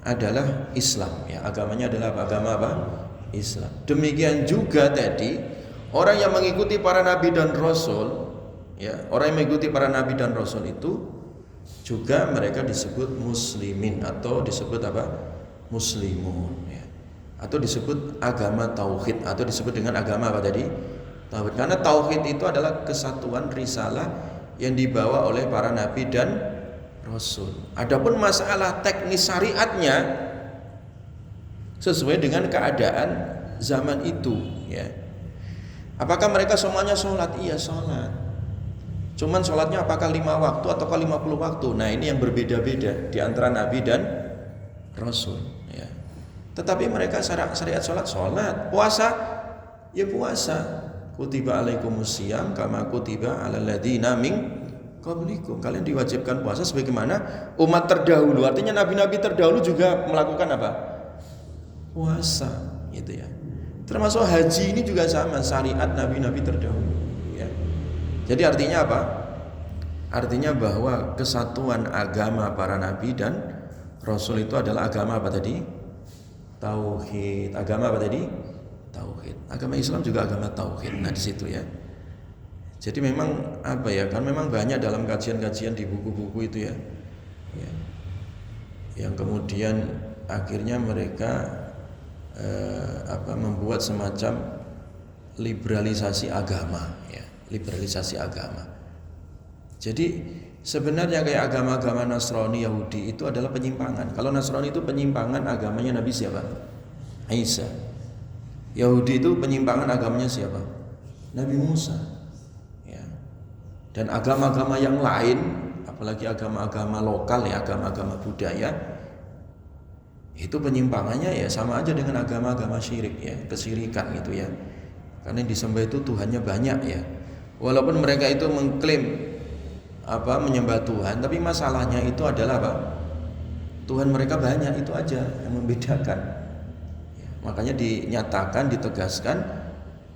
adalah Islam ya. Agamanya adalah agama apa? Islam. Demikian juga tadi orang yang mengikuti para nabi dan rasul ya, orang yang mengikuti para nabi dan rasul itu juga mereka disebut muslimin atau disebut apa? Muslimun ya. Atau disebut agama tauhid atau disebut dengan agama apa tadi? Tauhid. Karena tauhid itu adalah kesatuan risalah yang dibawa oleh para nabi dan rasul. Adapun masalah teknis syariatnya sesuai dengan keadaan zaman itu ya. Apakah mereka semuanya sholat? Iya sholat. Cuman sholatnya apakah 5 waktu atau 50 waktu? Nah ini yang berbeda-beda di antara nabi dan rasul ya. Tetapi mereka syariat sholat, puasa ya puasa. Kutiba alaikumusiyam kama kutiba alal ladzina min qablikum. Kalian diwajibkan puasa sebagaimana umat terdahulu. Artinya nabi-nabi terdahulu juga melakukan apa? Puasa gitu ya. Termasuk haji ini juga sama, syariat nabi-nabi terdahulu ya. Jadi artinya apa? Artinya bahwa kesatuan agama para nabi dan rasul itu adalah agama apa tadi? Tauhid. Agama apa tadi? Tauhid. Agama Islam juga agama tauhid. Nah di situ ya. Jadi memang apa ya? Kan memang banyak dalam kajian-kajian di buku-buku itu ya. Ya. Yang kemudian akhirnya mereka membuat semacam liberalisasi agama ya, liberalisasi agama. Jadi sebenarnya kayak agama-agama Nasrani, Yahudi itu adalah penyimpangan. Kalau Nasrani itu penyimpangan agamanya Nabi siapa? Isa. Yahudi itu penyimpangan agamanya siapa? Nabi Musa. Ya. Dan agama-agama yang lain, apalagi agama-agama lokal ya, agama-agama budaya, itu penyimpangannya ya sama aja dengan agama-agama syirik ya, kesyirikan gitu ya. Karena yang disembah itu Tuhannya banyak ya. Walaupun mereka itu mengklaim menyembah Tuhan, tapi masalahnya itu adalah apa? Tuhan mereka banyak, itu aja yang membedakan. Ya, makanya dinyatakan, ditegaskan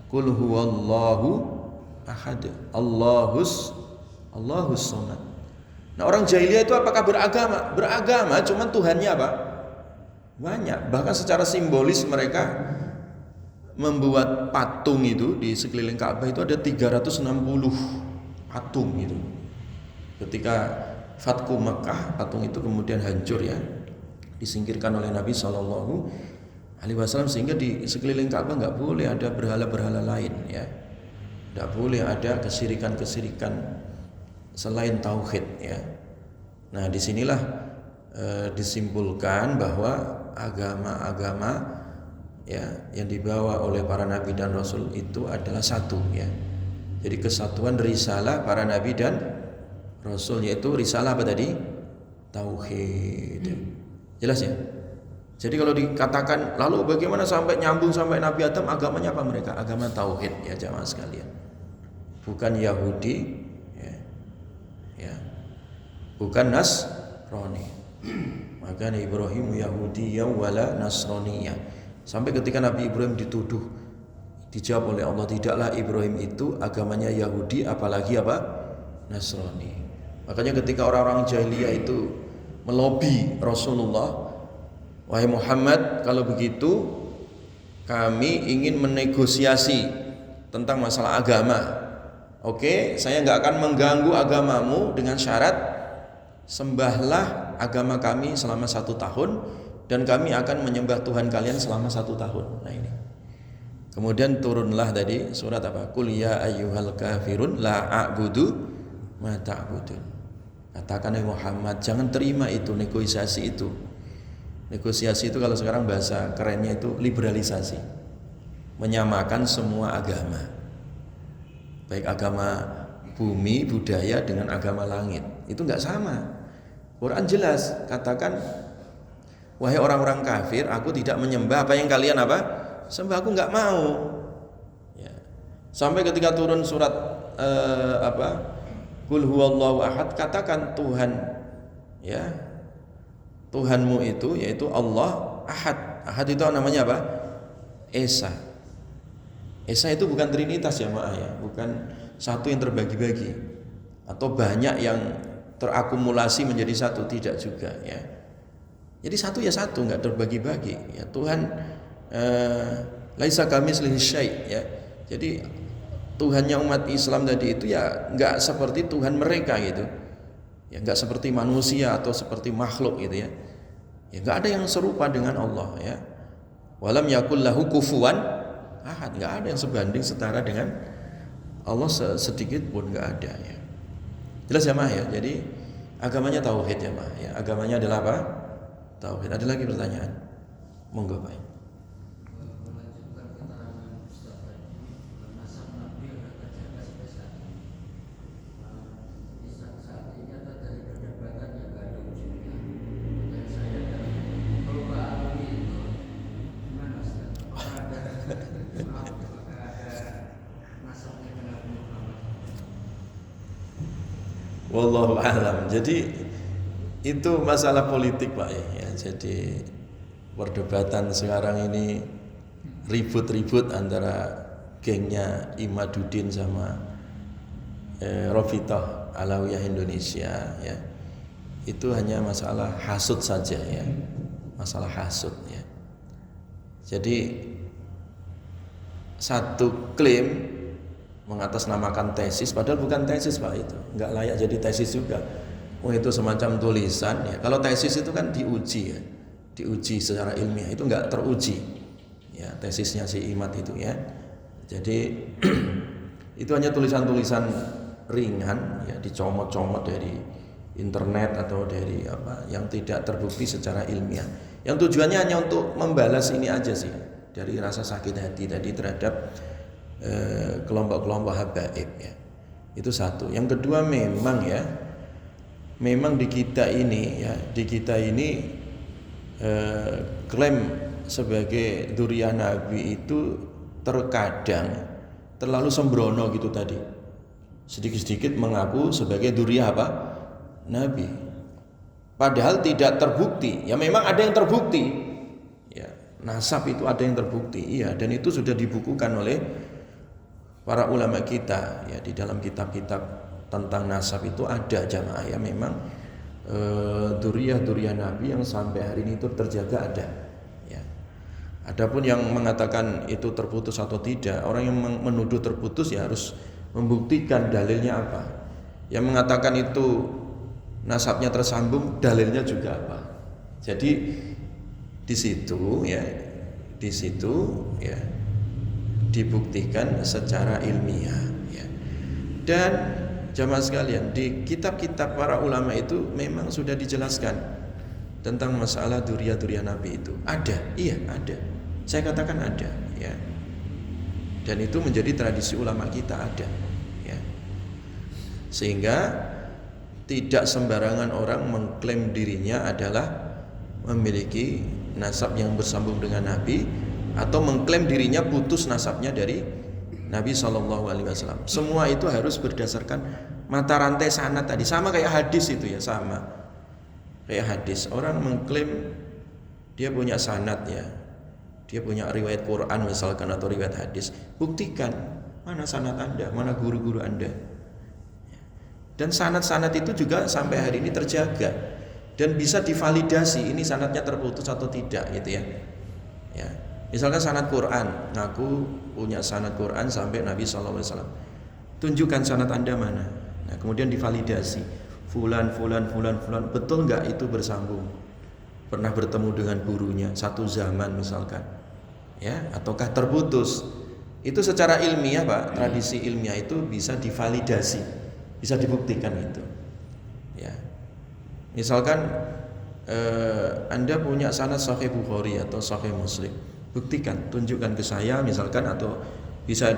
qul huwallahu ahad, Allahus somad. Nah, orang jahiliyah itu apakah beragama? Beragama, cuman Tuhannya apa? Banyak. Bahkan secara simbolis mereka membuat patung itu di sekeliling Ka'bah itu ada 360 patung gitu. Ketika Fatku Mekah, patung itu kemudian hancur ya, disingkirkan oleh Nabi SAW, sehingga di sekeliling Ka'bah nggak boleh ada berhala-berhala lain ya, nggak boleh ada kesirikan-kesirikan selain tauhid ya. Nah disinilah disimpulkan bahwa agama-agama ya yang dibawa oleh para nabi dan rasul itu adalah satu ya. Jadi kesatuan risalah para nabi dan rasul, yaitu risalah apa tadi? Tauhid. Jelas ya? Jadi kalau dikatakan lalu bagaimana sampai nyambung sampai Nabi Adam, agamanya apa mereka? Agama tauhid ya jamaah sekalian. Bukan Yahudi ya. Ya. Bukan Nasrani. Maka Ibrahim Yahudiyya wala Nasraniyya. Sampai ketika Nabi Ibrahim dituduh, dijawab oleh Allah, tidaklah Ibrahim itu agamanya Yahudi apalagi apa? Nasrani. Makanya ketika orang-orang jahiliyah itu melobi Rasulullah, wahai Muhammad, kalau begitu kami ingin menegosiasi tentang masalah agama. Oke, saya nggak akan mengganggu agamamu dengan syarat sembahlah agama kami selama 1 tahun dan kami akan menyembah Tuhan kalian selama 1 tahun. Nah ini. Kemudian turunlah tadi surat apa? Qul ya ayyuhal kafirun la a'budu ma ta'budun. Katakan Muhammad, jangan terima itu negosiasi itu. Negosiasi itu kalau sekarang bahasa kerennya itu liberalisasi. Menyamakan semua agama. Baik agama bumi, budaya dengan agama langit. Itu enggak sama. Quran jelas katakan, wahai orang-orang kafir, aku tidak menyembah apa yang kalian apa? Sembah, aku enggak mau. Ya. Sampai ketika turun surat Qul huwallahu ahad, katakan Tuhan, ya, Tuhanmu itu yaitu Allah Ahad. Ahad itu namanya apa? Esa. Esa itu bukan trinitas ya Mak ya, bukan satu yang terbagi-bagi atau banyak yang terakumulasi menjadi satu, tidak juga ya. Jadi satu ya satu, enggak terbagi-bagi ya. Tuhan laisa kamitslihi syai' ya. Jadi Tuhannya umat Islam tadi itu ya enggak seperti Tuhan mereka gitu. Ya enggak seperti manusia atau seperti makhluk gitu ya. Ya enggak ada yang serupa dengan Allah ya. Walam yakul lahu kufuwan ahad, enggak ada yang sebanding setara dengan Allah sedikit pun enggak ada ya. Jelas ya Mah ya. Jadi agamanya tauhid ya Mah ya. Agamanya adalah apa? Tauhid. Ada lagi pertanyaan? Monggo Pak. Wallahu a'lam. Jadi itu masalah politik Pak ya. Jadi perdebatan sekarang ini ribut-ribut antara gengnya Imaduddin sama Rafidhah Alawiyah Indonesia ya. Itu hanya masalah hasud saja ya. Masalah hasud ya. Jadi satu klaim mengatasnamakan tesis, padahal bukan tesis Pak itu, nggak layak jadi tesis juga. Itu semacam tulisan ya. Kalau tesis itu kan diuji ya, diuji secara ilmiah, itu nggak teruji ya tesisnya si Imad itu ya. Jadi itu hanya tulisan-tulisan ringan ya, dicomot-comot dari internet atau dari apa yang tidak terbukti secara ilmiah. Yang tujuannya hanya untuk membalas ini aja sih, dari rasa sakit hati tadi terhadap kelompok-kelompok habaib ya. Itu satu. Yang kedua memang di kita ini klaim sebagai dzurriyyah Nabi itu terkadang terlalu sembrono gitu tadi. Sedikit-sedikit mengaku sebagai dzurriyyah apa? Nabi. Padahal tidak terbukti. Ya memang ada yang terbukti. Ya, nasab itu ada yang terbukti. Iya, dan itu sudah dibukukan oleh para ulama kita ya, di dalam kitab-kitab tentang nasab itu ada jamaah ya, memang dzurriyyah Nabi yang sampai hari ini itu terjaga ada ya. Adapun yang mengatakan itu terputus atau tidak, orang yang menuduh terputus ya harus membuktikan dalilnya apa. Yang mengatakan itu nasabnya tersambung, dalilnya juga apa. Jadi di situ ya dibuktikan secara ilmiah ya. Dan jamaah sekalian, di kitab-kitab para ulama itu memang sudah dijelaskan tentang masalah dzurriyyah Nabi itu. Ada, iya ada. Saya katakan ada ya. Dan itu menjadi tradisi ulama kita ada ya. Sehingga tidak sembarangan orang mengklaim dirinya adalah memiliki nasab yang bersambung dengan Nabi atau mengklaim dirinya putus nasabnya dari Nabi SAW. Semua itu harus berdasarkan mata rantai sanad tadi, sama kayak hadis itu ya, sama. Kayak hadis, orang mengklaim dia punya sanad ya, dia punya riwayat Quran misalkan atau riwayat hadis. Buktikan mana sanad Anda, mana guru-guru Anda. Dan sanad-sanad itu juga sampai hari ini terjaga dan bisa divalidasi ini sanadnya terputus atau tidak gitu ya. Ya. Misalkan sanad Quran, ngaku punya sanad Quran sampai Nabi SAW. Tunjukkan sanad Anda mana. Nah, kemudian divalidasi. Fulan, betul nggak itu bersambung? Pernah bertemu dengan gurunya satu zaman misalkan, ya, ataukah terputus? Itu secara ilmiah, Pak, tradisi ilmiah itu bisa divalidasi, bisa dibuktikan itu. Ya, misalkan Anda punya sanad Sahih Bukhari atau Sahih Muslim, buktikan, tunjukkan ke saya misalkan, atau bisa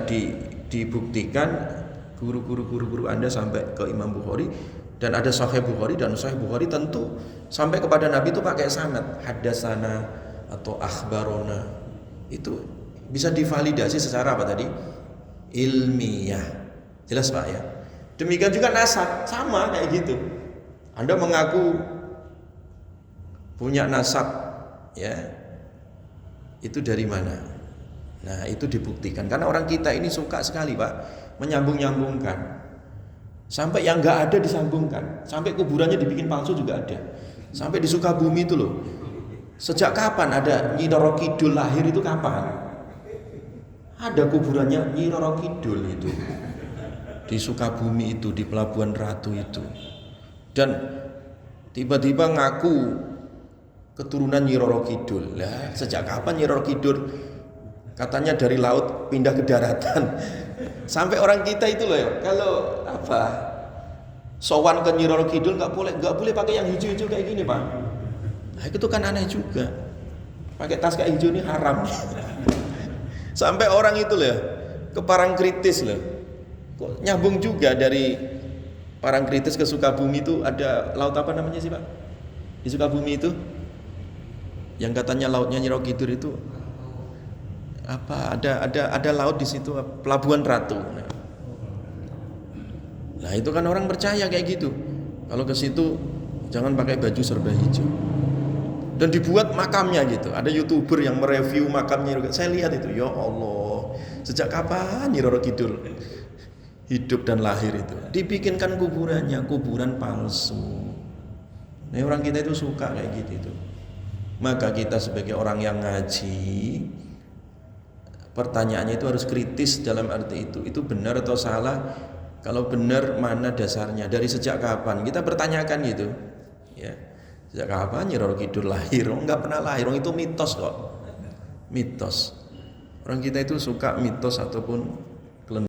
dibuktikan guru Anda sampai ke Imam Bukhari, dan ada Sahih Bukhari, dan Sahih Bukhari tentu sampai kepada Nabi itu pakai sanad haddatsana atau akhbarona. Itu bisa divalidasi secara apa tadi? Ilmiah. Jelas Pak ya? Demikian juga nasab, sama kayak gitu. Anda mengaku punya nasab, ya, itu dari mana? Nah, itu dibuktikan. Karena orang kita ini suka sekali Pak menyambung-nyambungkan. Sampai yang nggak ada disambungkan. Sampai kuburannya dibikin palsu juga ada. Sampai di Sukabumi itu loh. Sejak kapan ada Nyi Roro Kidul lahir itu kapan? Ada kuburannya Nyi Roro Kidul itu di Sukabumi itu, di Pelabuhan Ratu itu. Dan tiba-tiba ngaku keturunan Nyi Roro Kidul. Lah, sejak kapan Nyi Roro Kidul katanya dari laut pindah ke daratan? Sampai orang kita itu loh, kalau apa sowan ke Nyi Roro Kidul nggak boleh pakai yang hijau-hijau kayak gini Pak. Nah, itu kan aneh juga. Pakai tas kayak hijau ini haram. Sampai orang itu loh ke Parangkritis loh. Kok nyambung juga dari Parangkritis ke Sukabumi itu ada laut apa namanya sih Pak? Di Sukabumi itu yang katanya lautnya Nyi Roro Kidul itu apa, ada laut di situ, Pelabuhan Ratu. Nah, itu kan orang percaya kayak gitu. Kalau ke situ jangan pakai baju serba hijau. Dan dibuat makamnya gitu. Ada YouTuber yang mereview makamnya. Saya lihat itu, ya Allah, sejak kapan Nyi Roro Kidul hidup dan lahir itu? Dibikinkan kuburannya, kuburan palsu. Nah, orang kita itu suka kayak gitu itu. Maka kita sebagai orang yang ngaji, pertanyaannya itu harus kritis dalam arti itu benar atau salah. Kalau benar, mana dasarnya? Dari sejak kapan? Kita pertanyakan gitu. Ya, sejak kapan Nyi Roro Kidul lahir? Enggak pernah lahir. Itu mitos kok. Mitos. Orang kita itu suka mitos ataupun